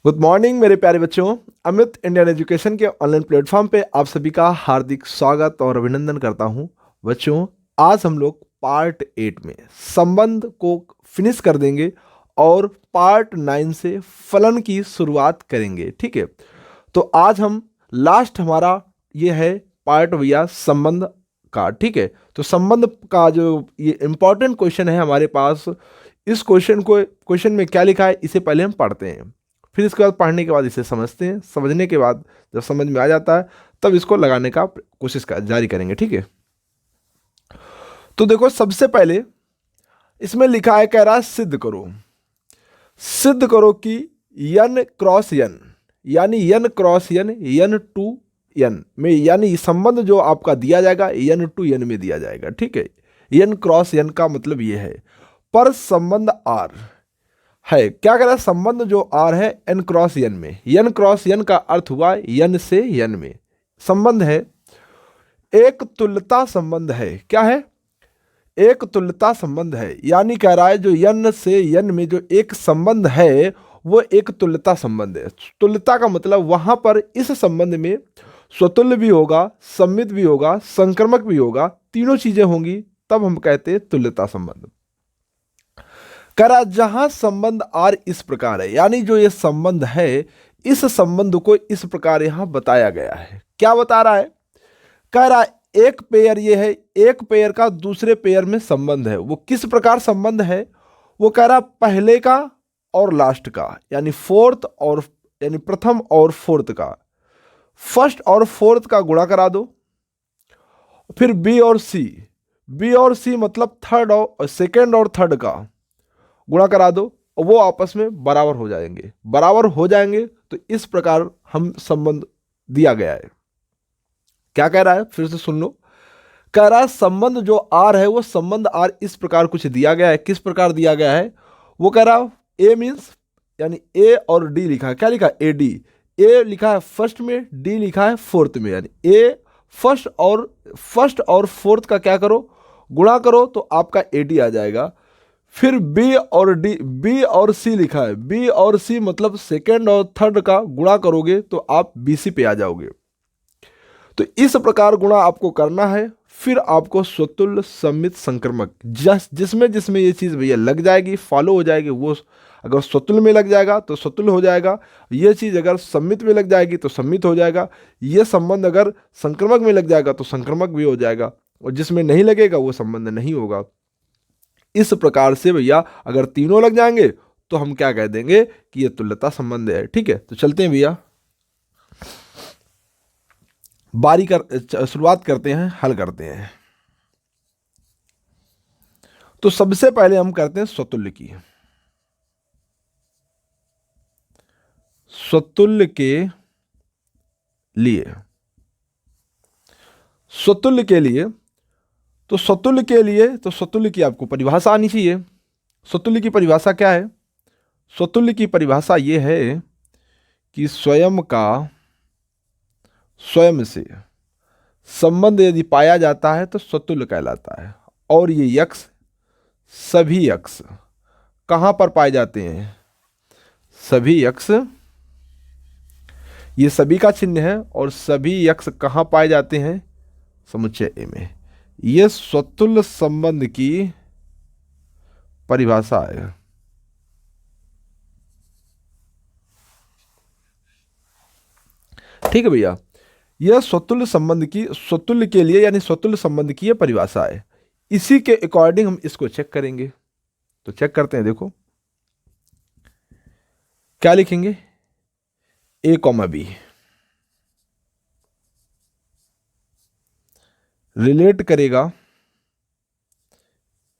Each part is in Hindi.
गुड मॉर्निंग मेरे प्यारे बच्चों। अमित इंडियन एजुकेशन के ऑनलाइन प्लेटफॉर्म पे आप सभी का हार्दिक स्वागत और अभिनंदन करता हूं। बच्चों, आज हम लोग पार्ट 8 में संबंध को फिनिश कर देंगे और पार्ट 9 से फलन की शुरुआत करेंगे। ठीक है, तो आज हम लास्ट हमारा ये है पार्ट भैया संबंध का। ठीक है, तो संबंध का जो ये इंपॉर्टेंट क्वेश्चन है हमारे पास, इस क्वेश्चन में क्या लिखा है इसे पहले हम पढ़ते हैं, फिर इसके बाद पढ़ने के बाद इसे समझते हैं। समझने के बाद जब समझ में आ जाता है तब इसको लगाने का जारी करेंगे। ठीक है, तो देखो सबसे पहले इसमें लिखा है, कह रहा है सिद्ध करो कि यन क्रॉस यन यानी यन क्रॉस यन यन टू यन में, यानी संबंध जो आपका दिया जाएगा यन टू यन में दिया जाएगा। ठीक है, यन क्रॉस यन का मतलब ये है पर संबंध आर है। क्या कह रहा है, संबंध जो आर है एन क्रॉस यन में, यन क्रॉस यन का अर्थ हुआ यन से यन में संबंध है। एक तुल्यता संबंध है। क्या है? एक तुल्यता संबंध है, यानी कह रहा है जो यन से यन में जो एक संबंध है वो एक तुल्यता संबंध है। तुल्यता का मतलब वहां पर इस संबंध में स्वतुल्य भी होगा, सम्मित भी होगा, संक्रमक भी होगा, तीनों चीजें होंगी, तब हम कहते हैं तुल्यता संबंध। करा जहां संबंध आर इस प्रकार है, यानी जो ये संबंध है इस संबंध को इस प्रकार यहां बताया गया है। क्या बता रहा है? कह रहा है एक पेयर ये है, एक पेयर का दूसरे पेयर में संबंध है। वो किस प्रकार संबंध है? वो कह रहा पहले का और लास्ट का, यानी फोर्थ और यानी प्रथम और फोर्थ का, फर्स्ट और फोर्थ का गुणा करा दो, फिर बी और सी मतलब थर्ड और सेकेंड और थर्ड का गुणा करा दो, और वो आपस में बराबर हो जाएंगे। तो इस प्रकार हम संबंध दिया गया है। क्या कह रहा है, फिर से सुन लो। कह रहा है संबंध जो आर है वो संबंध आर इस प्रकार कुछ दिया गया है। किस प्रकार दिया गया है? वो कह रहा ए मीन्स यानी ए और डी लिखा है। क्या लिखा है? A D. ए लिखा है फर्स्ट में, डी लिखा है फोर्थ में, यानी ए फर्स्ट और फोर्थ का क्या करो, गुणा करो, तो आपका ए डी आ जाएगा। फिर बी और सी लिखा है, बी और सी मतलब सेकेंड और थर्ड का गुणा करोगे तो आप बीसी पे आ जाओगे। तो इस प्रकार गुणा आपको करना है। फिर आपको स्वतुल्य सम्मित संक्रमक जिसमें जिसमें ये चीज भैया लग जाएगी, फॉलो हो जाएगी, वो अगर स्वतुल्य में लग जाएगा तो स्वतुल्य हो जाएगा, ये चीज अगर सम्मित में लग जाएगी तो सम्मित हो जाएगा, ये संबंध अगर संक्रमक में लग जाएगा तो संक्रमक भी हो जाएगा, और जिसमें नहीं लगेगा वो संबंध नहीं होगा। इस प्रकार से भैया अगर तीनों लग जाएंगे तो हम क्या कह देंगे कि ये तुल्यता संबंध है। ठीक है, तो चलते हैं भैया, शुरुआत करते हैं, हल करते हैं। तो सबसे पहले हम करते हैं स्वतुल्य की। स्वतुल्य के लिए तो स्वतुल्य की आपको परिभाषा आनी चाहिए। स्वतुल्य की परिभाषा क्या है? स्वतुल्य की परिभाषा ये है कि स्वयं से संबंध यदि पाया जाता है तो स्वतुल्य कहलाता है। और ये यक्ष सभी यक्ष कहां पर पाए जाते हैं? सभी यक्ष, ये सभी का चिन्ह है, और सभी यक्ष कहां पाए जाते हैं? समुच्चय ए में। यह स्वतुल्य संबंध की परिभाषा है। ठीक है भैया, यह स्वतुल्य के लिए यानी स्वतुल्य संबंध की यह परिभाषा है। इसी के अकॉर्डिंग हम इसको चेक करेंगे। तो चेक करते हैं, देखो क्या लिखेंगे, ए कॉमा बी रिलेट करेगा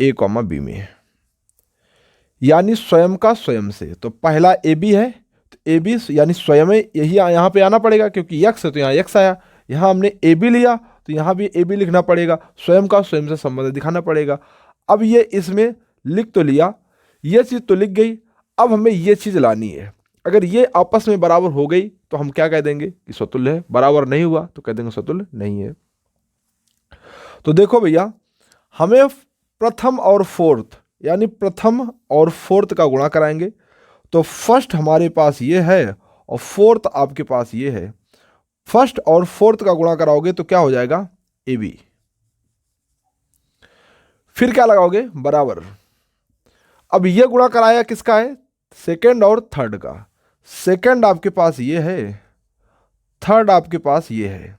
ए कॉमा बी में, यानी स्वयं का स्वयं से। तो पहला ए बी है, तो ए बी यानी स्वयं यही यहां पे आना पड़ेगा, क्योंकि यक्स है तो यहां यक्स आया, यहां हमने ए बी लिया तो यहां भी ए बी लिखना पड़ेगा, स्वयं का स्वयं से संबंध दिखाना पड़ेगा। अब ये इसमें लिख तो लिया, ये चीज तो लिख गई, अब हमें ये चीज लानी है। अगर ये आपस में बराबर हो गई तो हम क्या कह देंगे कि स्वतुल्य है, बराबर नहीं हुआ तो कह देंगे स्वतुल्य नहीं है। तो देखो भैया, हमें प्रथम और फोर्थ यानी प्रथम और फोर्थ का गुणा कराएंगे, तो फर्स्ट हमारे पास ये है और फोर्थ आपके पास ये है। फर्स्ट और फोर्थ का गुणा कराओगे तो क्या हो जाएगा, ए बी। फिर क्या लगाओगे, बराबर। अब ये गुणा कराया किसका है, सेकंड और थर्ड का। सेकंड आपके पास ये है, थर्ड आपके पास ये है।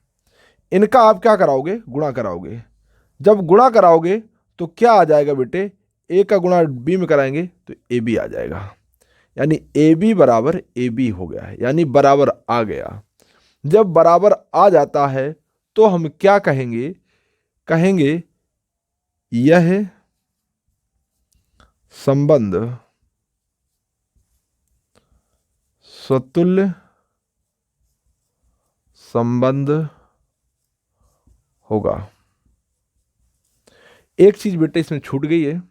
इनका आप क्या कराओगे, गुणा कराओगे। जब गुणा कराओगे तो क्या आ जाएगा बेटे, ए का गुणा बी में कराएंगे तो ए बी आ जाएगा। यानी ए बी बराबर ए बी हो गया है, यानी बराबर आ गया। जब बराबर आ जाता है तो हम क्या कहेंगे, कहेंगे यह संबंध स्वतुल्य संबंध होगा। एक चीज बेटे इसमें छूट गई है,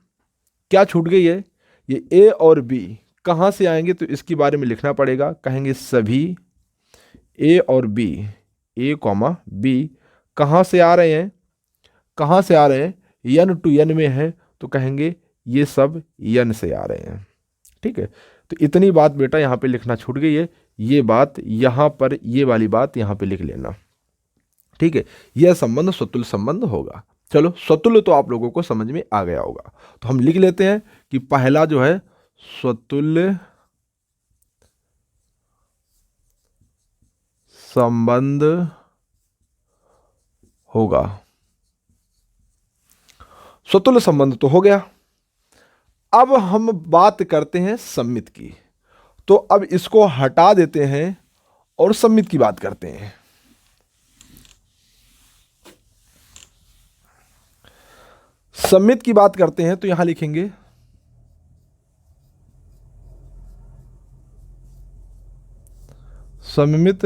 क्या छूट गई है, ये ए और बी कहां से आएंगे तो इसके बारे में लिखना पड़ेगा। कहेंगे सभी ए और बी, ए कॉमा बी कहां से आ रहे हैं, कहां से आ रहे हैं, यन टू यन में है तो कहेंगे ये सब यन से आ रहे हैं। ठीक है, तो इतनी बात बेटा यहां पे लिखना छूट गई है, ये बात यहां पर, ये वाली बात यहां पे लिख लेना। ठीक है, यह संबंध स्वतुल्य संबंध होगा। चलो, स्वतुल्य तो आप लोगों को समझ में आ गया होगा, तो हम लिख लेते हैं कि पहला जो है स्वतुल्य संबंध होगा। स्वतुल्य संबंध तो हो गया। अब हम बात करते हैं सम्मित की, तो अब इसको हटा देते हैं और सम्मित की बात करते हैं। सम्मित की बात करते हैं तो यहां लिखेंगे सम्मित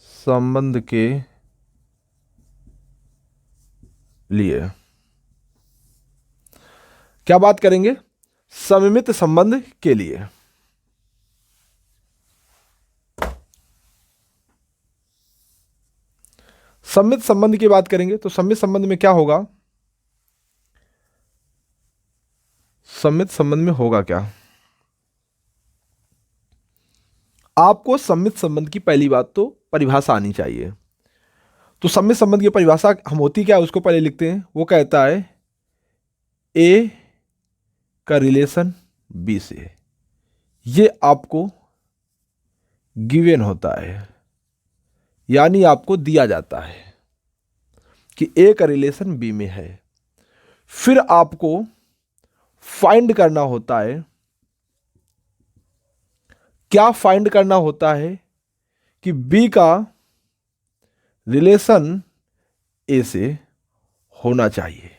संबंध के लिए क्या बात करेंगे, सममित संबंध के लिए। सम्मित संबंध की बात करेंगे तो सम्मित संबंध में क्या होगा, सम्मित संबंध में होगा क्या, आपको सम्मित संबंध की पहली बात तो परिभाषा आनी चाहिए। तो सम्मित संबंध की परिभाषा हम होती क्या है उसको पहले लिखते हैं। वो कहता है ए का रिलेशन बी से, ये आपको गिवन होता है, यानी आपको दिया जाता है कि ए का रिलेशन बी में है। फिर आपको फाइंड करना होता है, क्या फाइंड करना होता है कि बी का रिलेशन ए से होना चाहिए।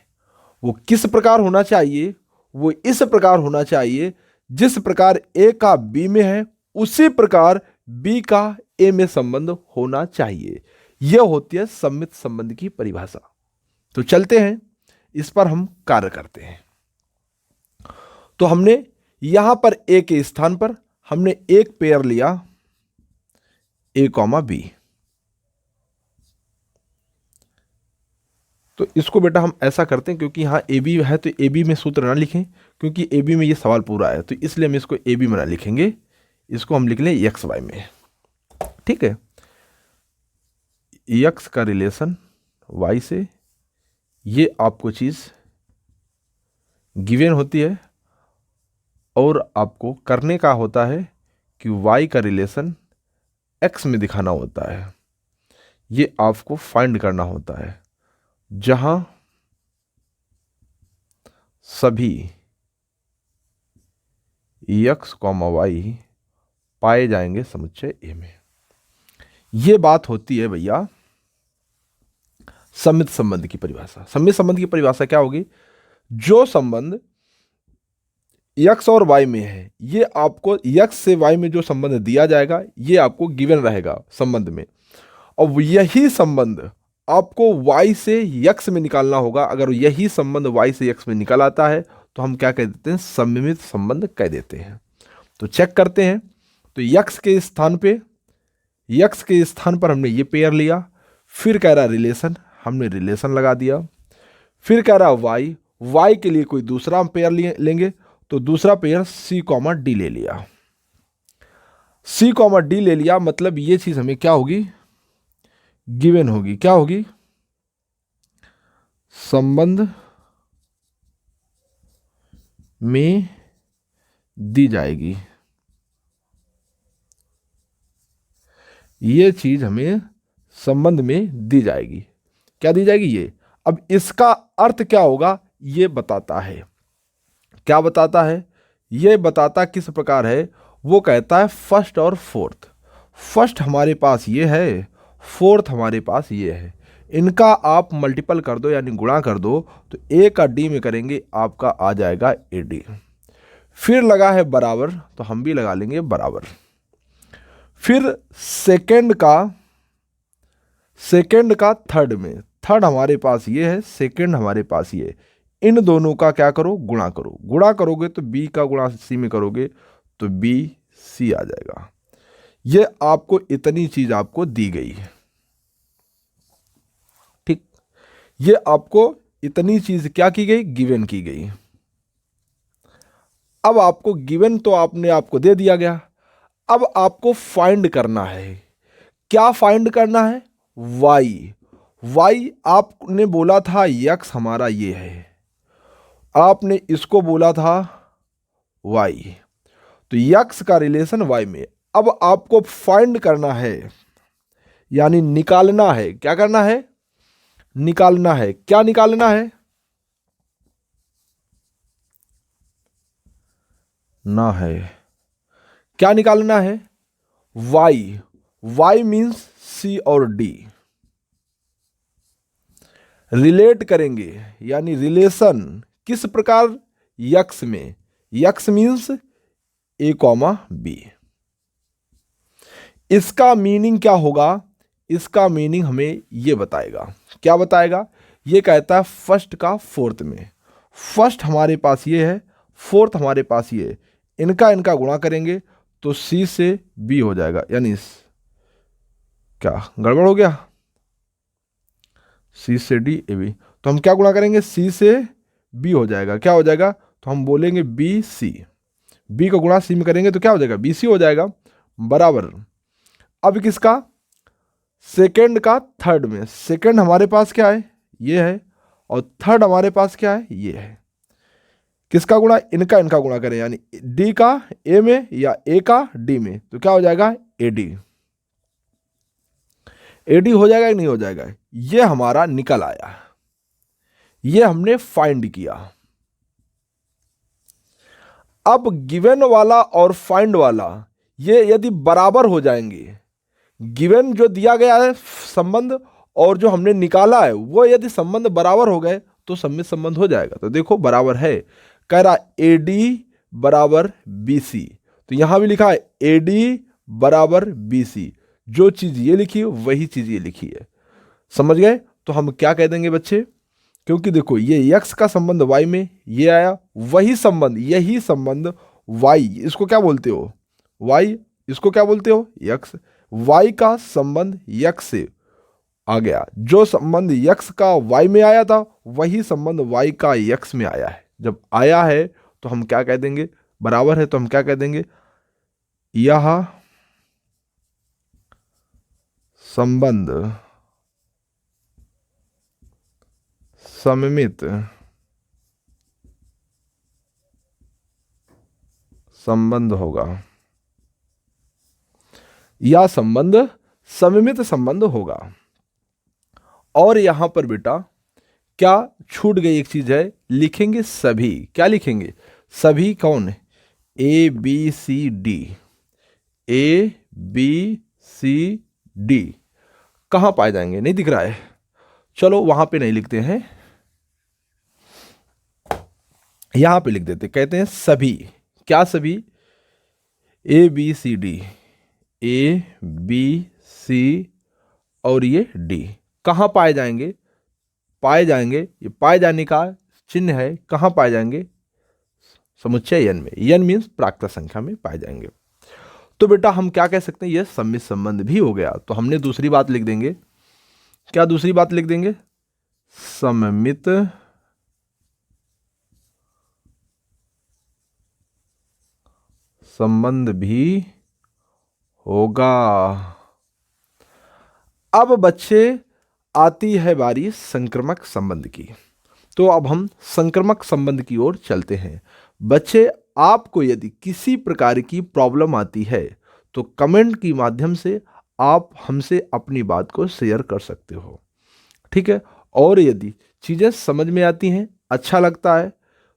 वो किस प्रकार होना चाहिए, वो इस प्रकार होना चाहिए जिस प्रकार ए का बी में है उसी प्रकार बी का ए में संबंध होना चाहिए। यह होती है सम्मित संबंध की परिभाषा। तो चलते हैं, इस पर हम कार्य करते हैं। तो हमने यहां पर ए के स्थान पर हमने एक पेयर लिया ए कॉमा बी। तो इसको बेटा हम ऐसा करते हैं, क्योंकि यहां ए बी है तो ए बी में सूत्र ना लिखें, क्योंकि ए बी में ये सवाल पूरा है, तो इसलिए हम इसको ए बी में ना लिखेंगे, इसको हम लिख लें एक्स वाई में। ठीक है, एक्स का रिलेशन वाई से, ये आपको चीज गिवन होती है और आपको करने का होता है कि y का रिलेशन x में दिखाना होता है। ये आपको फाइंड करना होता है, जहां सभी x, y पाए जाएंगे समुच्चय A में। ये बात होती है भैया सम्मित संबंध की परिभाषा। सम्मित संबंध की परिभाषा क्या होगी, जो संबंध x और y में है, ये आपको x से y में जो संबंध दिया जाएगा ये आपको गिवन रहेगा संबंध में, और यही संबंध आपको y से x में निकालना होगा। अगर यही संबंध y से x में निकल आता है तो हम क्या कह देते हैं, सममित संबंध कह देते हैं। तो चेक करते हैं, तो x के स्थान पर हमने ये पेयर लिया, फिर कह रहा रिलेशन, हमने रिलेशन लगा दिया, फिर कह रहा y के लिए कोई दूसरा हम पेयर लेंगे, तो दूसरा पेयर सी कॉमा डी ले लिया। सी कॉमा डी ले लिया मतलब ये चीज हमें क्या होगी, गिवन होगी। क्या होगी, संबंध में दी जाएगी। ये चीज हमें संबंध में दी जाएगी। क्या दी जाएगी, ये। अब इसका अर्थ क्या होगा ये बताता है। क्या बताता है, ये बताता किस प्रकार है, वो कहता है फर्स्ट और फोर्थ। फर्स्ट हमारे पास ये है, फोर्थ हमारे पास ये है, इनका आप मल्टीपल कर दो यानी गुणा कर दो, तो ए का डी में करेंगे आपका आ जाएगा ए डी। फिर लगा है बराबर, तो हम भी लगा लेंगे बराबर। फिर सेकंड का थर्ड में, थर्ड हमारे पास ये है, सेकंड हमारे पास ये, इन दोनों का क्या करो, गुणा करो। गुणा करोगे तो बी का गुणा सी में करोगे तो बी सी आ जाएगा। ये आपको इतनी चीज आपको दी गई है, ठीक। ये आपको इतनी चीज क्या की गई, गिवन की गई। अब आपको गिवन तो आपने आपको दे दिया गया, अब आपको फाइंड करना है। क्या फाइंड करना है, वाई। वाई आपने बोला था यक्स हमारा ये है, आपने इसको बोला था वाई, तो यक्स का रिलेशन वाई में। अब आपको फाइंड करना है यानी निकालना है। क्या करना है, निकालना है। क्या निकालना है, ना है, क्या निकालना है, वाई। वाई मीन्स सी और डी रिलेट करेंगे यानी रिलेशन किस प्रकार, यक्स में। यक्स मीन्स ए कॉमा बी। इसका मीनिंग क्या होगा, इसका मीनिंग हमें ये बताएगा। क्या बताएगा, ये कहता है फर्स्ट का फोर्थ में। फर्स्ट हमारे पास ये है, फोर्थ हमारे पास ये है, इनका गुणा करेंगे तो सी से बी हो जाएगा। यानी क्या गड़बड़ हो गया, सी से डी ए बी, तो हम क्या गुणा करेंगे, सी से बी हो जाएगा। क्या हो जाएगा, तो हम बोलेंगे बी सी, बी का गुणा सी में करेंगे तो क्या हो जाएगा, बी सी हो जाएगा, बराबर। अब किसका, सेकंड का थर्ड में। सेकंड हमारे पास क्या है, ये है, और थर्ड हमारे पास क्या है, ये है। किसका गुणा, इनका गुणा करें यानी डी का ए में या ए का डी में, तो क्या हो जाएगा, ए डी। ए डी हो जाएगा कि नहीं हो जाएगा, ये हमारा निकल आया, ये हमने फाइंड किया। अब गिवन वाला और फाइंड वाला ये यदि बराबर हो जाएंगे, गिवन जो दिया गया है संबंध और जो हमने निकाला है वो यदि संबंध बराबर हो गए तो सम्मित संबंध हो जाएगा। तो देखो बराबर है, कह रहा ए डी बराबर बी सी, तो यहां भी लिखा है ए डी बराबर बी सी। जो चीज ये लिखी है वही चीज ये लिखी है, समझ गए। तो हम क्या कह देंगे बच्चे, क्योंकि देखो ये यक्स का संबंध वाई में ये आया, वही संबंध यही संबंध वाई, इसको क्या बोलते हो वाई, इसको क्या बोलते हो यक्स। वाई का संबंध यक्स से आ गया, जो संबंध यक्स का वाई में आया था वही संबंध वाई का यक्स में आया है। जब आया है तो हम क्या कह देंगे, बराबर है तो हम क्या कह देंगे, यह संबंध सममित संबंध होगा, या संबंध सममित संबंध होगा। और यहां पर बेटा क्या छूट गई एक चीज है, लिखेंगे सभी। क्या लिखेंगे, सभी कौन, A B C D, A B C D कहां पाए जाएंगे, नहीं दिख रहा है, चलो वहां पे नहीं लिखते हैं, यहां पे लिख देते, कहते हैं सभी। क्या सभी, A B C D, A B C और ये डी कहां पाए जाएंगे, पाए जाएंगे, ये पाए जाने का चिन्ह है, कहां पाए जाएंगे, समुच्चय n में। n मीन्स प्राकृत संख्या में पाए जाएंगे। तो बेटा हम क्या कह सकते हैं, यह सम्मित संबंध भी हो गया। तो हमने दूसरी बात लिख देंगे, क्या दूसरी बात लिख देंगे, सममित संबंध भी होगा। अब बच्चे आती है बारी संक्रामक संबंध की। तो अब हम संक्रामक संबंध की ओर चलते हैं। बच्चे, आपको यदि किसी प्रकार की प्रॉब्लम आती है तो कमेंट के माध्यम से आप हमसे अपनी बात को शेयर कर सकते हो, ठीक है। और यदि चीज़ें समझ में आती हैं, अच्छा लगता है,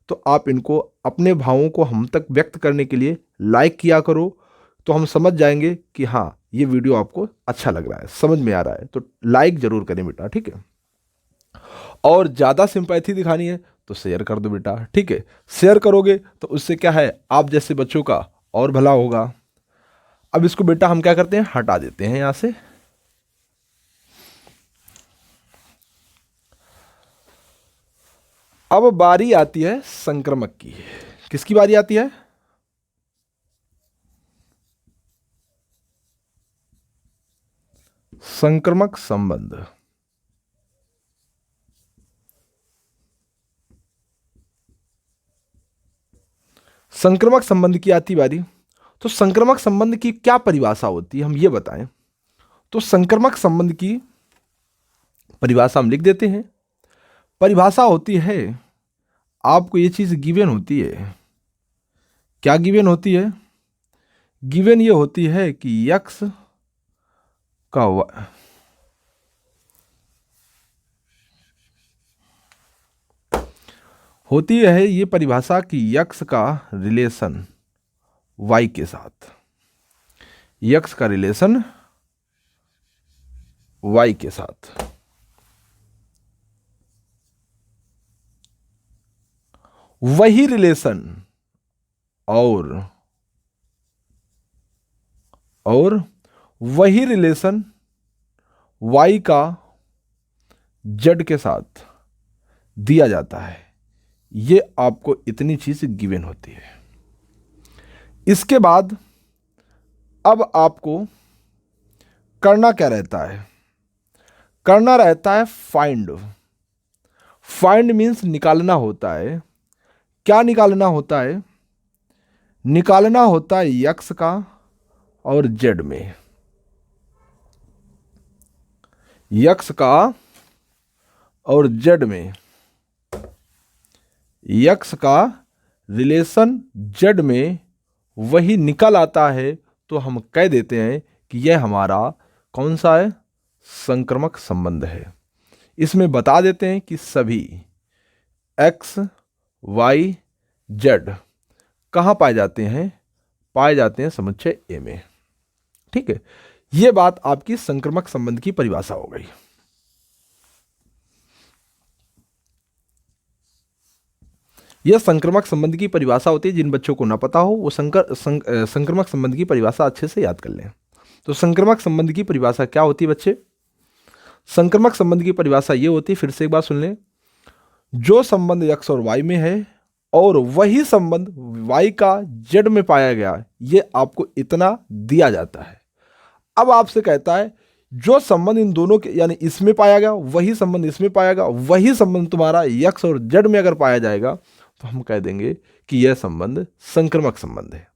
तो आप इनको अपने भावों को हम तक व्यक्त करने के लिए लाइक किया करो। तो हम समझ जाएंगे कि हाँ, ये वीडियो आपको अच्छा लग रहा है, समझ में आ रहा है। तो लाइक जरूर करें बेटा, ठीक है। और ज़्यादा सिंपैथी दिखानी है तो शेयर कर दो बेटा, ठीक है। शेयर करोगे तो उससे क्या है, आप जैसे बच्चों का और भला होगा। अब इसको बेटा हम क्या करते हैं, हटा देते हैं यहां से। अब बारी आती है संक्रामक की। किसकी बारी आती है? संक्रामक संबंध। संक्रामक संबंध की आती बारी। तो संक्रामक संबंध की क्या परिभाषा होती है, हम ये बताएं। तो संक्रामक संबंध की परिभाषा हम लिख देते हैं। परिभाषा होती है, आपको ये चीज गिवन होती है। क्या गिवन होती है? गिवन ये होती है कि यक्स का होती है ये परिभाषा कि यक्स का रिलेशन वाई के साथ, यक्स का रिलेशन वाई के साथ, वही रिलेशन और वही रिलेशन वाई का जेड के साथ दिया जाता है। ये आपको इतनी चीज गिवन होती है। इसके बाद अब आपको करना क्या रहता है? करना रहता है फाइंड। फाइंड मीन्स निकालना होता है। क्या निकालना होता है? निकालना होता है यक्स का और जेड में, यक्स का और जेड में, यक्स का रिलेशन जेड में वही निकल आता है। तो हम कह देते हैं कि यह हमारा कौन सा है, संक्रामक संबंध है। इसमें बता देते हैं कि सभी एक्स वाई जेड कहाँ पाए जाते हैं, पाए जाते हैं समुच्चय ए में, ठीक है। यह बात आपकी संक्रामक संबंध की परिभाषा हो गई। यह संक्रामक संबंध की परिभाषा होती है। जिन बच्चों को ना पता हो वो संक्रामक संबंध की परिभाषा अच्छे से याद कर लें। तो संक्रामक संबंध की परिभाषा क्या होती है बच्चे? संक्रामक संबंध की परिभाषा ये होती है, फिर से एक बार सुन लें। जो संबंध एक्स और वाई में है और वही संबंध वाई का जेड में पाया गया, ये आपको इतना दिया जाता है। अब आपसे कहता है जो संबंध इन दोनों के यानी इसमें पाया गया वही संबंध इसमें पाया गया, वही संबंध तुम्हारा एक्स और जेड में अगर पाया जाएगा तो हम कह देंगे कि यह संबंध संक्रामक संबंध है।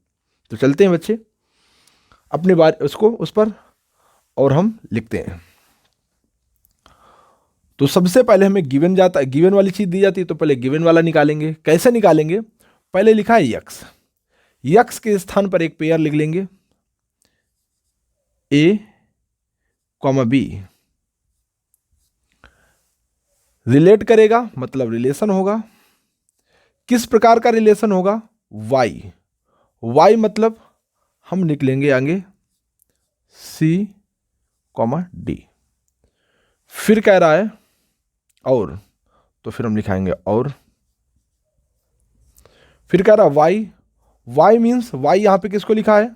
तो चलते हैं बच्चे अपनी बात उसको उस पर और हम लिखते हैं। तो सबसे पहले हमें गिवन जाता है, गिवन वाली चीज दी जाती है तो पहले गिवन वाला निकालेंगे। कैसे निकालेंगे? पहले लिखा है यक्स, यक्स के स्थान पर एक पेयर लिख लेंगे ए कॉमा बी। रिलेट करेगा मतलब रिलेशन होगा। किस प्रकार का रिलेशन होगा? वाई, वाई मतलब हम निकलेंगे आगे सी कॉमा डी। फिर कह रहा है और, तो फिर हम लिखाएंगे और। फिर कह रहा है वाई, वाई मीन्स वाई यहां पे किसको लिखा है?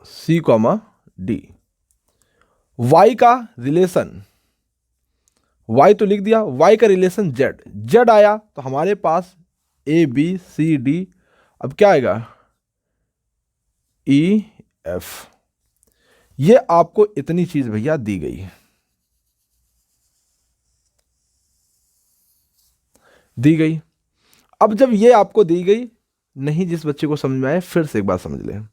C comma D. वाई का रिलेशन, वाई तो लिख दिया, वाई का रिलेशन जेड, जेड आया तो हमारे पास ए बी सी डी। अब क्या आएगा? E F. ये आपको इतनी चीज भैया दी गई, दी गई। अब जब ये आपको दी गई, नहीं जिस बच्चे को समझ में आए फिर से एक बार समझ लें,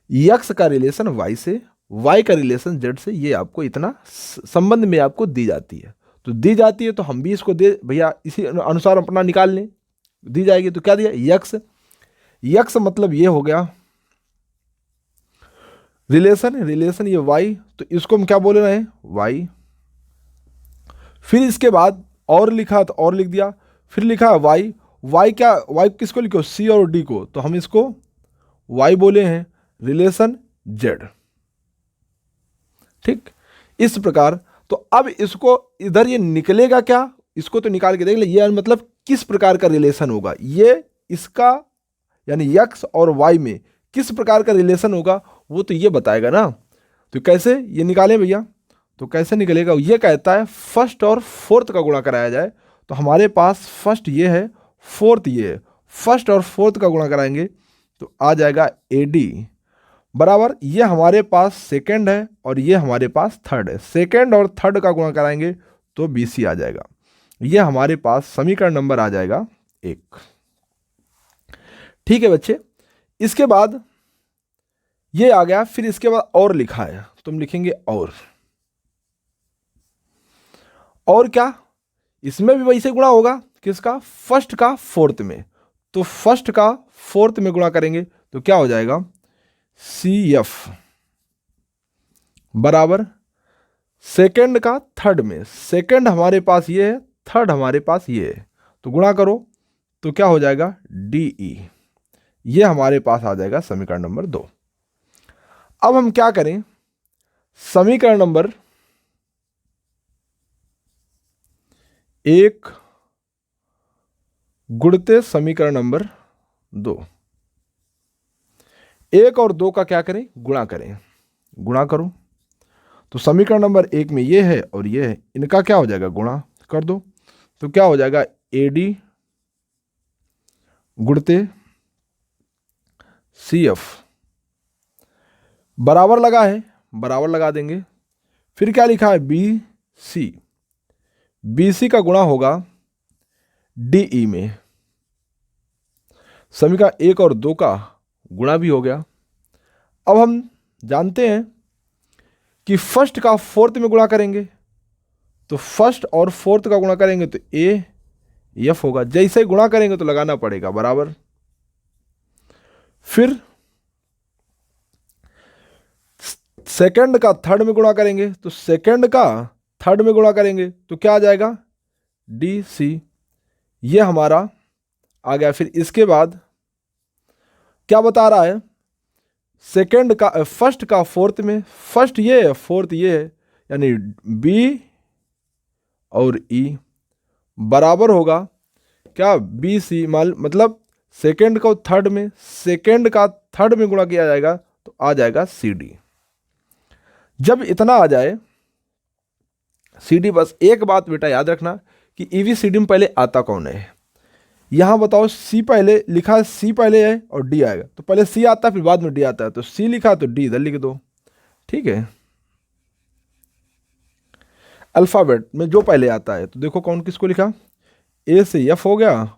यक्स का रिलेशन वाई से, वाई का रिलेशन जेड से, ये आपको इतना संबंध में आपको दी जाती है। तो दी जाती है तो हम भी इसको दे भैया इसी अनुसार अपना निकाल लें। दी जाएगी तो क्या दिया, यक्स, यक्स मतलब ये हो गया रिलेशन, रिलेशन ये वाई, तो इसको हम क्या बोल रहे हैं, वाई। फिर इसके बाद और लिखा तो और लिख दिया, फिर लिखा वाई, वाई क्या, वाई किसको लिखो, सी और डी को, तो हम इसको वाई बोले हैं, रिलेशन जेड। ठीक, इस प्रकार। तो अब इसको इधर ये निकलेगा क्या, इसको तो निकाल के देख ले, ये मतलब किस प्रकार का रिलेशन होगा, ये इसका यानी यक्स और वाई में किस प्रकार का रिलेशन होगा वो तो ये बताएगा ना। तो कैसे ये निकालें भैया, तो कैसे निकलेगा, ये कहता है फर्स्ट और फोर्थ का गुणा कराया जाए। तो हमारे पास फर्स्ट ये है, फोर्थ ये है, फर्स्ट और फोर्थ का गुणा कराएंगे तो आ जाएगा एडी बराबर, ये हमारे पास सेकंड है और ये हमारे पास थर्ड है, सेकंड और थर्ड का गुणा कराएंगे तो बीसी आ जाएगा। ये हमारे पास समीकरण नंबर आ जाएगा 1। ठीक है बच्चे, इसके बाद ये आ गया, फिर इसके बाद और लिखा है, तुम लिखेंगे और क्या, इसमें भी वैसे गुणा होगा, किसका, फर्स्ट का फोर्थ में। तो फर्स्ट का फोर्थ में गुणा करेंगे तो क्या हो जाएगा, सी एफ बराबर सेकंड का थर्ड में, सेकंड हमारे पास ये है, थर्ड हमारे पास ये है, तो गुणा करो तो क्या हो जाएगा, डीई। ये हमारे पास आ जाएगा समीकरण नंबर 2। अब हम क्या करें, समीकरण नंबर 1 गुणते समीकरण नंबर 2, 1 और 2 का क्या करें, गुणा करें, गुणा करो। तो समीकरण नंबर 1 में ये है और ये है, इनका क्या हो जाएगा, गुणा कर दो तो क्या हो जाएगा, एडी गुणते सी एफ बराबर लगा है, बराबर लगा देंगे। फिर क्या लिखा है, बी सी, बी सी का गुणा होगा डीई में, समीकरण 1 और 2 का गुणा भी हो गया। अब हम जानते हैं कि फर्स्ट का फोर्थ में गुणा करेंगे, तो फर्स्ट और फोर्थ का गुणा करेंगे तो ए एफ होगा, जैसे गुणा करेंगे तो लगाना पड़ेगा बराबर। फिर सेकंड का थर्ड में गुणा करेंगे, तो सेकंड का थर्ड में गुणा करेंगे तो क्या आ जाएगा, डी सी, ये हमारा आ गया। फिर इसके बाद क्या बता रहा है, सेकंड का फर्स्ट का फोर्थ में, फर्स्ट ये है फोर्थ ये है, यानी बी और ई बराबर होगा क्या, बी सी, मतलब सेकंड को थर्ड में, सेकंड का थर्ड में गुणा किया जाएगा तो आ जाएगा सी डी। जब इतना आ जाए सी डी, बस एक बात बेटा याद रखना कि ईवी सी डी में पहले आता कौन है, यहां बताओ सी पहले लिखा है, सी पहले है और डी आएगा, तो पहले सी आता है फिर बाद में डी आता है, तो सी लिखा तो डी इधर लिख दो। ठीक है, अल्फाबेट में जो पहले आता है, तो देखो कौन किसको लिखा, ए से एफ हो गया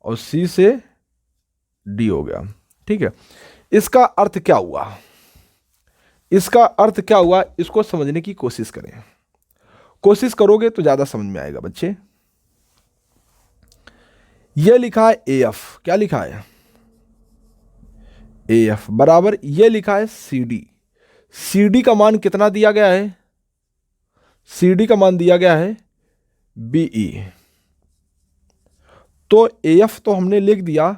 और सी से डी हो गया। ठीक है, इसका अर्थ क्या हुआ, इसका अर्थ क्या हुआ, इसको समझने की कोशिश करें, कोशिश करोगे तो ज्यादा समझ में आएगा बच्चे। ये लिखा है ए एफ, क्या लिखा है, ए एफ बराबर ये लिखा है सी डी, सी डी का मान कितना दिया गया है, सी डी का मान दिया गया है बीई, तो ए एफ तो हमने लिख दिया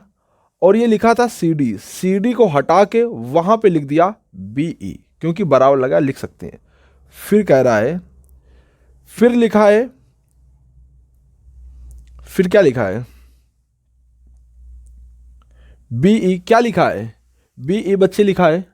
और ये लिखा था सी डी, सी डी को हटा के वहां पे लिख दिया बीई, क्योंकि बराबर लगा लिख सकते हैं। फिर कह रहा है, फिर लिखा है, फिर क्या लिखा है, बीई, क्या लिखा है, बीई बच्चे लिखा है।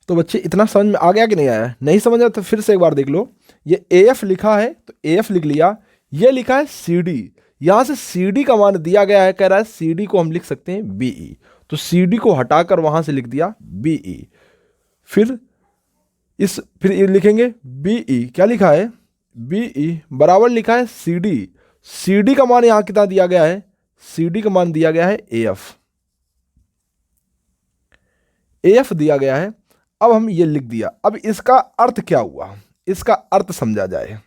तो बच्चे इतना समझ में आ गया कि नहीं आया, नहीं समझ आया तो फिर से एक बार देख लो, ये ए एफ लिखा है तो ए एफ लिख लिया, ये लिखा है सी डी, यहां से सी डी का मान दिया गया है, कह रहा है सी डी को हम लिख सकते हैं बीई, तो सी डी को हटाकर वहां से लिख दिया बीई। फिर फिर लिखेंगे बीई, क्या लिखा है, बीई बराबर लिखा है सी डी, सी डी का मान यहां कितना दिया गया है, सी डी का मान दिया गया है एफ, एफ दिया गया है। अब हम ये लिख दिया। अब इसका अर्थ क्या हुआ, इसका अर्थ समझा जाए।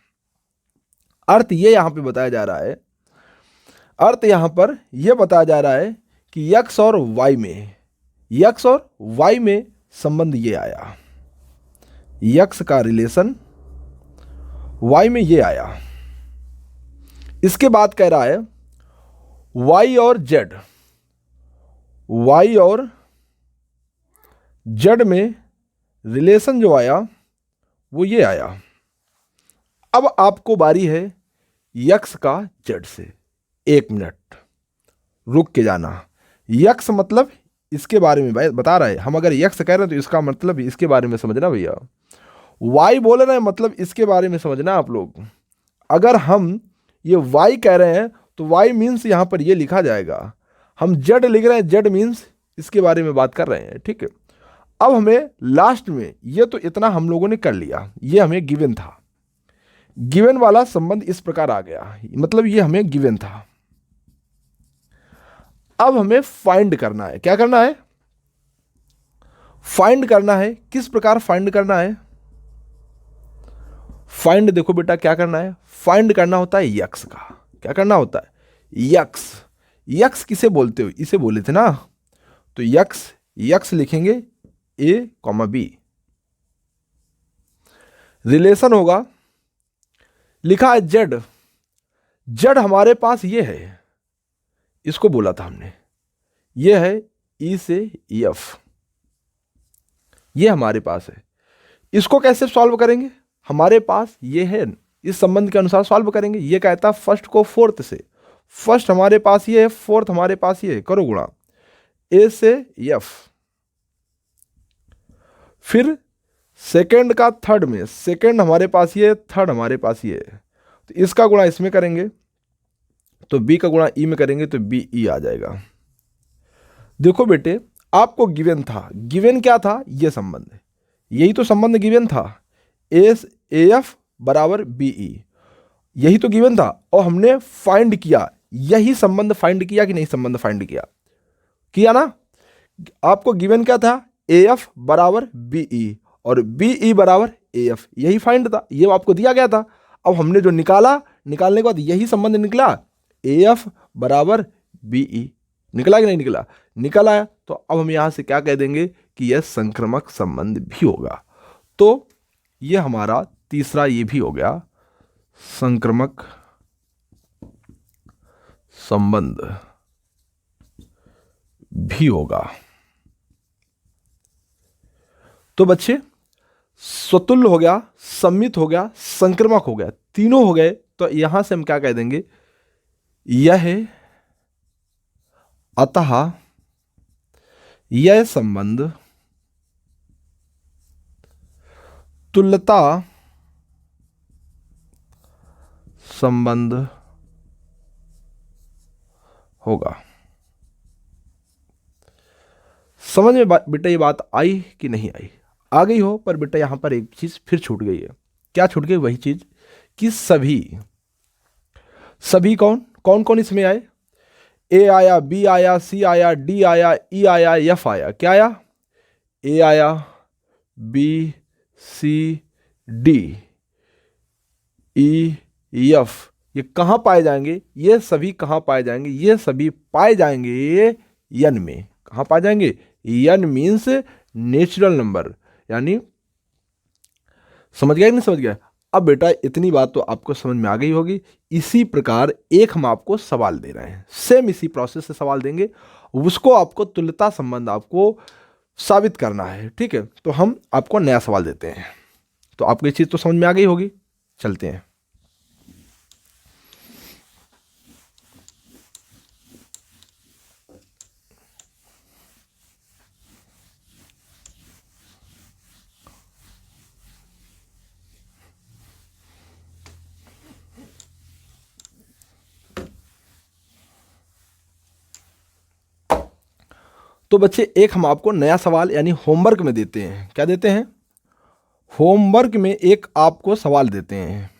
अर्थ ये यहां पे बताया जा रहा है, अर्थ यहां पर यह बताया जा रहा है कि यक्स और वाई में, यक्स और वाई में संबंध ये आया, यक्स का रिलेशन वाई में ये आया। इसके बाद कह रहा है वाई और जेड, वाई और जेड में रिलेशन जो आया वो ये आया। अब आपको बारी है यक्स का जेड से। एक मिनट रुक के जाना। यक्स मतलब इसके बारे में भाई बता रहा है, हम अगर यक्स कह रहे हैं तो इसका मतलब इसके बारे में समझना भैया। वाई बोल रहे हैं मतलब इसके बारे में समझना आप लोग। अगर हम ये वाई कह रहे हैं तो वाई मीन्स यहां पर ये लिखा जाएगा। हम जेड लिख रहे हैं, जेड मीन्स इसके बारे में बात कर रहे हैं, ठीक है। अब हमें लास्ट में ये तो इतना हम लोगों ने कर लिया, ये हमें गिवन था, गिवन वाला संबंध इस प्रकार आ गया, मतलब ये हमें गिवन था। अब हमें फाइंड करना है। क्या करना है, फाइंड करना है। किस प्रकार फाइंड करना है, फाइंड देखो बेटा क्या करना है, फाइंड करना होता है यक्स का। क्या करना होता है, यक्स। यक्स किसे बोलते हो, इसे बोले थे ना, तो यक्स, यक्स लिखेंगे ए कॉमा बी, रिलेशन होगा, लिखा है जेड, जेड हमारे पास ये है, इसको बोला था हमने, ये है ई से एफ, ये हमारे पास है। इसको कैसे सॉल्व करेंगे, हमारे पास ये है, इस संबंध के अनुसार सॉल्व करेंगे। ये कहता है फर्स्ट को फोर्थ से, फर्स्ट हमारे पास ये है, फोर्थ हमारे पास ये है, करो गुणा ए से एफ, फिर सेकंड का थर्ड में, सेकंड हमारे पास ये, थर्ड हमारे पास ये है, तो इसका गुणा इसमें करेंगे तो बी का गुणा ई में करेंगे तो बी ई आ जाएगा। देखो बेटे आपको गिवन था, गिवन क्या था, ये संबंध, यही तो संबंध गिवन था, एस ए एफ बराबर बी ई, यही तो गिवन था। और हमने फाइंड किया, यही संबंध फाइंड किया कि नहीं, संबंध फाइंड किया, किया ना। आपको गिवन क्या था, ए एफ बराबर बी ई और बी ई बराबर ए एफ, यही फाइंड था, ये आपको दिया गया था। अब हमने जो निकाला, निकालने के बाद यही संबंध निकला, ए एफ बराबर बी ई, निकला कि नहीं निकला, निकल आया। तो अब हम यहां से क्या कह देंगे कि यह संक्रामक संबंध भी होगा। तो यह हमारा तीसरा ये भी हो गया, संक्रामक संबंध भी होगा। तो बच्चे स्वतुल्य हो गया, सम्मित हो गया, संक्रामक हो गया, तीनों हो गए। तो यहां से हम क्या कह देंगे, यह अतः यह संबंध तुल्यता संबंध होगा। समझ में बेटा ये बात आई कि नहीं आई, आ गई हो। पर बेटा यहां पर एक चीज फिर छूट गई है। क्या छूट गई, वही चीज कि सभी, सभी कौन कौन कौन इसमें आए, ए आया, बी आया, सी आया, डी आया, ई आया, एफ आया। क्या आया, ए आया, बी, सी, डी, ई, एफ। ये कहां पाए जाएंगे, ये सभी कहां पाए जाएंगे, ये सभी पाए जाएंगे यन में। कहां पाए जाएंगे, यन मीन्स नेचुरल नंबर, यानी समझ गया कि नहीं समझ गया। अब बेटा इतनी बात तो आपको समझ में आ गई होगी। इसी प्रकार एक हम आपको सवाल दे रहे हैं, सेम इसी प्रोसेस से सवाल देंगे, उसको आपको तुल्यता संबंध आपको साबित करना है, ठीक है। तो हम आपको नया सवाल देते हैं। तो आपको ये चीज़ तो समझ में आ गई होगी, चलते हैं। तो बच्चे एक हम आपको नया सवाल यानी होमवर्क में देते हैं। क्या देते हैं, होमवर्क में एक आपको सवाल देते हैं।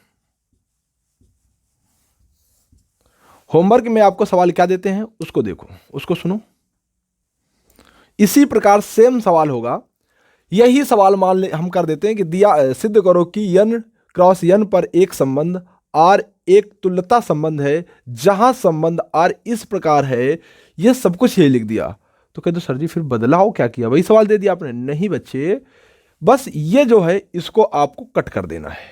होमवर्क में आपको सवाल क्या देते हैं उसको देखो, उसको सुनो। इसी प्रकार सेम सवाल होगा, यही सवाल मान ले हम कर देते हैं कि दिया सिद्ध करो कि यन क्रॉस यन पर एक संबंध आर एक तुल्यता संबंध है जहां संबंध आर इस प्रकार है, यह सब कुछ ये लिख दिया। तो कहते सर जी फिर बदलाव क्या किया, वही सवाल दे दिया आपने। नहीं बच्चे, बस ये जो है इसको आपको कट कर देना है।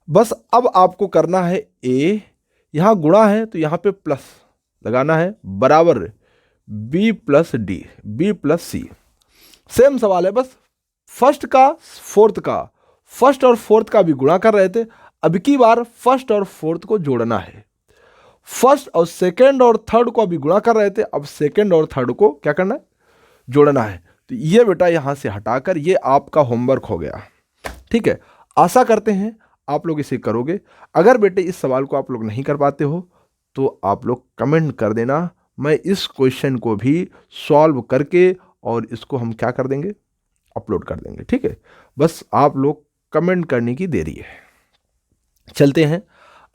बस अब आपको करना है ए, यहां गुणा है तो यहां पे प्लस लगाना है, बराबर B plus D, B plus C. Same सवाल है, बस फर्स्ट और फोर्थ का भी गुणा कर रहे थे, अब की बार फर्स्ट और फोर्थ को जोड़ना है। फर्स्ट और सेकंड और थर्ड को अभी गुणा कर रहे थे, अब सेकंड और थर्ड को क्या करना है, जोड़ना है। तो ये बेटा यहां से हटाकर ये आपका होमवर्क हो गया। ठीक है, आशा करते हैं आप लोग इसे करोगे। अगर बेटे इस सवाल को आप लोग नहीं कर पाते हो तो आप लोग कमेंट कर देना, मैं इस क्वेश्चन को भी सॉल्व करके और इसको हम क्या कर देंगे, अपलोड कर देंगे। ठीक है, बस आप लोग कमेंट करने की देरी है। चलते हैं,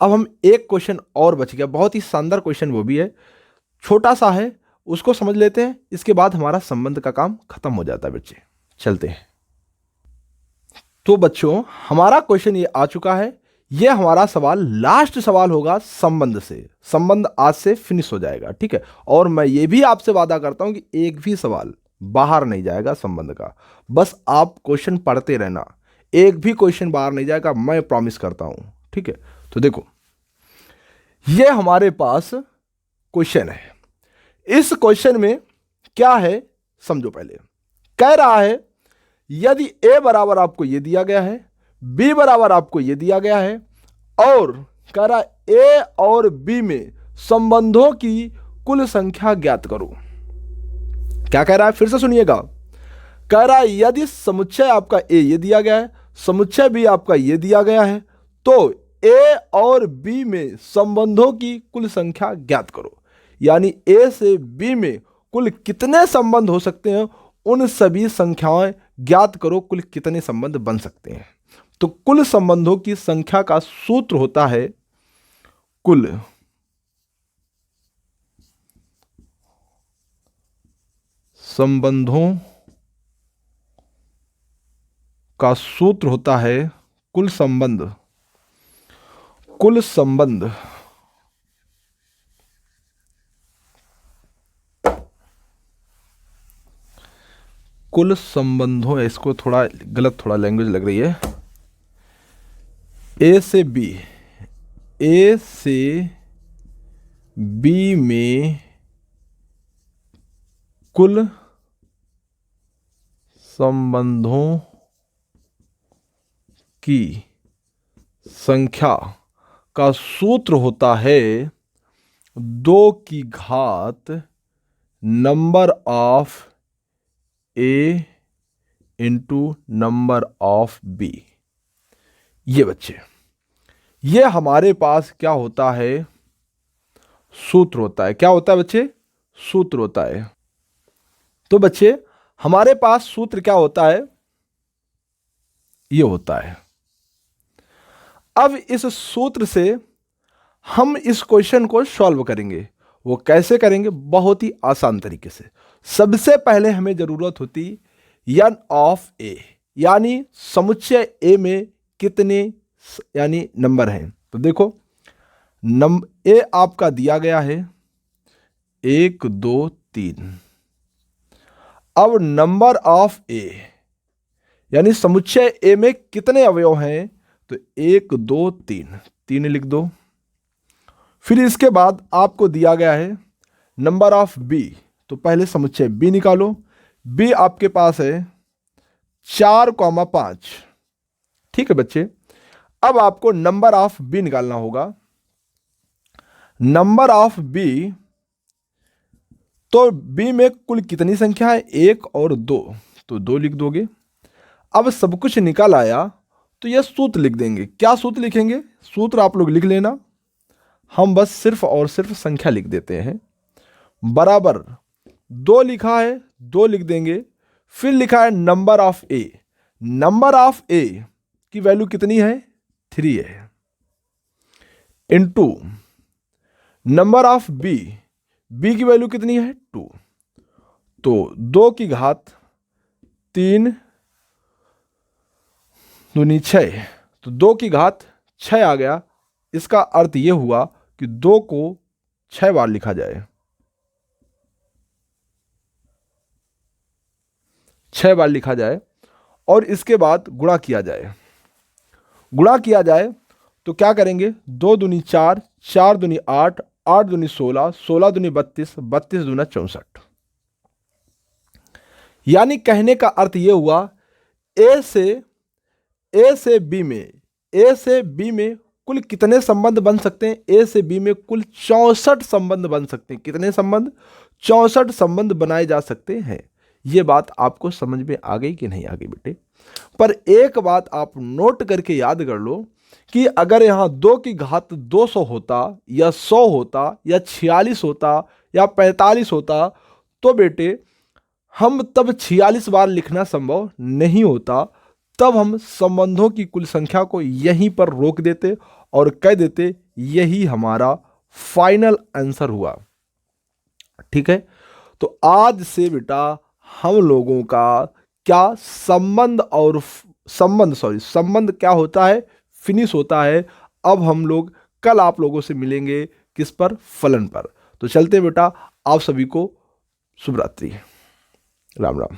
अब हम एक क्वेश्चन और बच गया, बहुत ही शानदार क्वेश्चन वो भी है, छोटा सा है, उसको समझ लेते हैं, इसके बाद हमारा संबंध का काम खत्म हो जाता है बच्चे। चलते हैं। तो बच्चों हमारा क्वेश्चन ये आ चुका है, ये हमारा सवाल लास्ट सवाल होगा संबंध से। संबंध आज से फिनिश हो जाएगा। ठीक है, और मैं ये भी आपसे वादा करता हूं कि एक भी सवाल बाहर नहीं जाएगा संबंध का। बस आप क्वेश्चन पढ़ते रहना, एक भी क्वेश्चन बाहर नहीं जाएगा, मैं प्रॉमिस करता हूं। ठीक है, तो देखो ये हमारे पास क्वेश्चन है। इस क्वेश्चन में क्या है समझो। पहले कह रहा है यदि ए बराबर आपको ये दिया गया है, बी बराबर आपको ये दिया गया है, और कह रहा है ए और बी में संबंधों की कुल संख्या ज्ञात करो। क्या कह रहा है फिर से सुनिएगा। कह रहा है यदि समुच्चय आपका ए ये दिया गया है, समुच्चय बी आपका ये दिया गया है, तो ए और बी में संबंधों की कुल संख्या ज्ञात करो। यानी ए से बी में कुल कितने संबंध हो सकते हैं, उन सभी संख्याएं ज्ञात करो, कुल कितने संबंध बन सकते हैं। तो कुल संबंधों की संख्या का सूत्र होता है कुल संबंधों का सूत्र होता है कुल संबंध कुल संबंधों, इसको थोड़ा गलत थोड़ा लैंग्वेज लग रही है। ए से बी में कुल संबंधों की संख्या का सूत्र होता है 2 की घात number of A into number of B. ये बच्चे ये हमारे पास क्या होता है, सूत्र होता है। क्या होता है बच्चे, सूत्र होता है। तो बच्चे हमारे पास सूत्र क्या होता है, ये होता है। अब इस सूत्र से हम इस क्वेश्चन को सॉल्व करेंगे। वो कैसे करेंगे, बहुत ही आसान तरीके से। सबसे पहले हमें जरूरत होती एन ऑफ ए, यानी समुच्चय ए में कितने यानी नंबर हैं। तो देखो ए आपका दिया गया है 1 2 3। अब नंबर ऑफ ए यानी समुच्चय ए में कितने अवयव हैं, तो 1 2 3 लिख दो। फिर इसके बाद आपको दिया गया है नंबर ऑफ बी, तो पहले समुच्चय बी निकालो। बी आपके पास है 4,5। ठीक है बच्चे, अब आपको नंबर ऑफ बी निकालना होगा। नंबर ऑफ बी, तो बी में कुल कितनी संख्या है, 1 और 2, तो 2 लिख दोगे। अब सब कुछ निकल आया तो यह सूत्र लिख देंगे। क्या सूत्र लिखेंगे, सूत्र आप लोग लिख लेना, हम बस सिर्फ और सिर्फ संख्या लिख देते हैं। बराबर 2 लिखा है, 2 लिख देंगे। फिर लिखा है number of A, number of A की वैल्यू कितनी है, 3 है, into number of B, B की वैल्यू कितनी है 2, तो 2 की घात 3 दूनी 6, तो 2 की घात 6 आ गया। इसका अर्थ यह हुआ कि 2 को 6 बार लिखा जाए, 6 बार लिखा जाए और इसके बाद गुणा किया जाए। गुणा किया जाए तो क्या करेंगे, 2 दूनी 4, 4 दूनी 8, 8 दूनी 16, 16 दूनी 32, 32 दूना 64। यानी कहने का अर्थ यह हुआ ए से बी में, ए से बी में कुल कितने संबंध बन सकते हैं, ए से बी में कुल 64 संबंध बन सकते हैं। कितने संबंध, 64 संबंध बनाए जा सकते हैं। यह बात आपको समझ में आ गई कि नहीं आ गई बेटे? पर एक बात आप नोट करके याद कर लो कि अगर यहां 2 की घात 200 होता या 100 होता या 46 होता या 45 होता तो बेटे हम तब 46 बार लिखना संभव नहीं होता। तब हम संबंधों की कुल संख्या को यहीं पर रोक देते और कह देते यही हमारा फाइनल आंसर हुआ। ठीक है, तो आज से बेटा हम लोगों का क्या संबंध क्या होता है, फिनिश होता है। अब हम लोग कल आप लोगों से मिलेंगे किस पर, फलन पर। तो चलते बेटा, आप सभी को शुभ रात्रि, राम राम।